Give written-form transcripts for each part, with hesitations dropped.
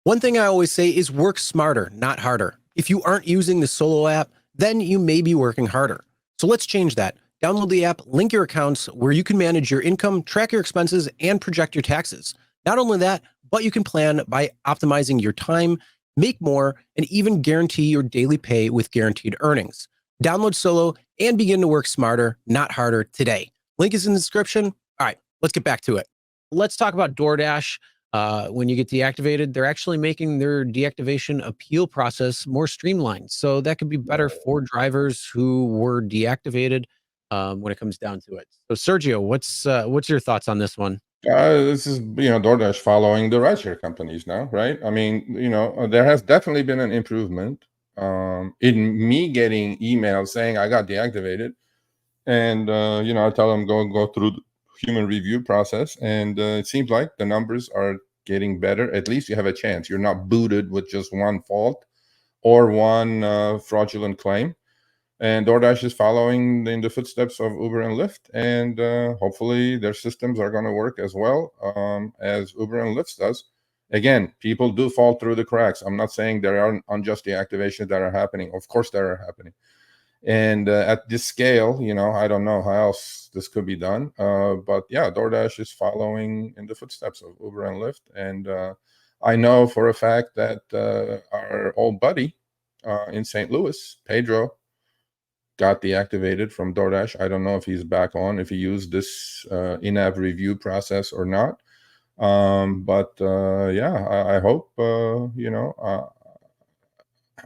One thing I always say is work smarter, not harder. If you aren't using the Solo app, then you may be working harder. So let's change that. Download the app, link your accounts where you can manage your income, track your expenses, and project your taxes. Not only that, but you can plan by optimizing your time, make more, and even guarantee your daily pay with guaranteed earnings. Download Solo and begin to work smarter, not harder today. Link is in the description. All right, let's get back to it. Let's talk about DoorDash. When you get deactivated, they're actually making their deactivation appeal process more streamlined. So that could be better for drivers who were deactivated when it comes down to it. So Sergio, what's your thoughts on this one? This is, DoorDash following the rideshare companies now, right? I mean, there has definitely been an improvement in me getting emails saying I got deactivated. And, I tell them go through the human review process. And it seems like the numbers are getting better. At least you have a chance. You're not booted with just one fault or one fraudulent claim. And DoorDash is following in the footsteps of Uber and Lyft, and hopefully their systems are going to work as well as Uber and Lyft does. Again, people do fall through the cracks. I'm not saying there are unjust deactivations that are happening. Of course, they are happening. And at this scale, I don't know how else this could be done. But yeah, DoorDash is following in the footsteps of Uber and Lyft. And I know for a fact that our old buddy in St. Louis, Pedro, got deactivated from DoorDash. I don't know if he's back on, if he used this in-app review process or not. But yeah, I hope, I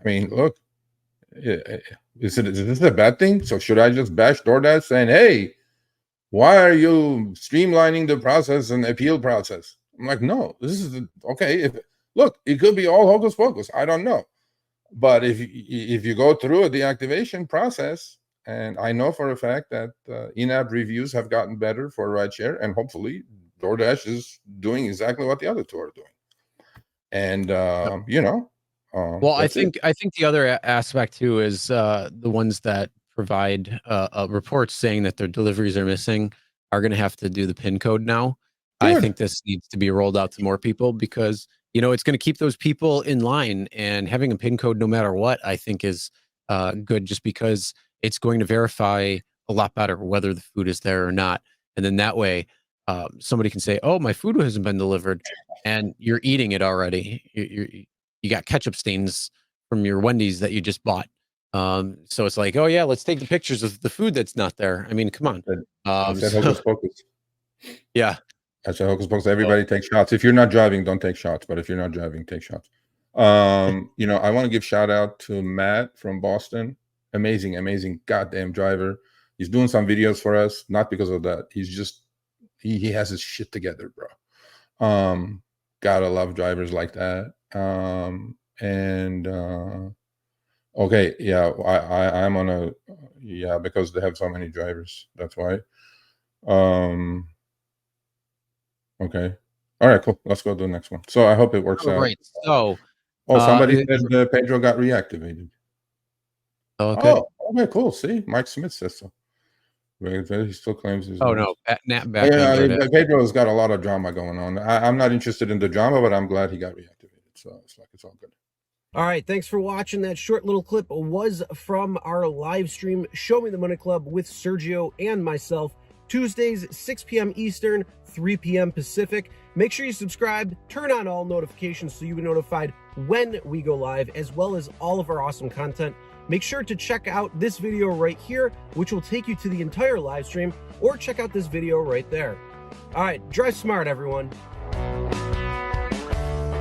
mean, look, is this a bad thing? So should I just bash DoorDash saying, hey, why are you streamlining the process and appeal process? I'm like, no, this is okay. Look, it could be all hocus pocus. I don't know. But if you go through a deactivation process, and I know for a fact that in-app reviews have gotten better for rideshare, and hopefully DoorDash is doing exactly what the other two are doing. And well, I think the other aspect too is the ones that provide reports saying that their deliveries are missing are going to have to do the PIN code now. Good. I think this needs to be rolled out to more people because it's going to keep those people in line, and having a PIN code no matter what, I think is good, just because it's going to verify a lot better whether the food is there or not. And then that way somebody can say, oh, my food hasn't been delivered, and you're eating it already. You got ketchup stains from your Wendy's that you just bought. So it's like, oh yeah, let's take the pictures of the food that's not there. I mean, come on. Yeah. That's a hocus pocus. Everybody take shots. If you're not driving, don't take shots. But if you're not driving, take shots. I want to give shout out to Matt from Boston. Amazing goddamn driver. He's doing some videos for us, not because of that. He's just he has his shit together, bro. Gotta love drivers like that. Okay, yeah, I'm on because they have so many drivers. That's why. Okay. All right, cool. Let's go to the next one. So I hope it works out. Right. So somebody said Pedro got reactivated. Okay. Oh, okay, cool. See, Mike Smith says so. He still claims his. Oh no, Pedro's got a lot of drama going on. I'm not interested in the drama, but I'm glad he got reactivated. So it's like it's all good. All right, thanks for watching. That short little clip was from our live stream, Show Me the Money Club with Sergio and myself. Tuesdays, 6 p.m. Eastern, 3 p.m. Pacific. Make sure you subscribe, turn on all notifications so you'll be notified when we go live, as well as all of our awesome content. Make sure to check out this video right here, which will take you to the entire live stream, or check out this video right there. All right, drive smart, everyone.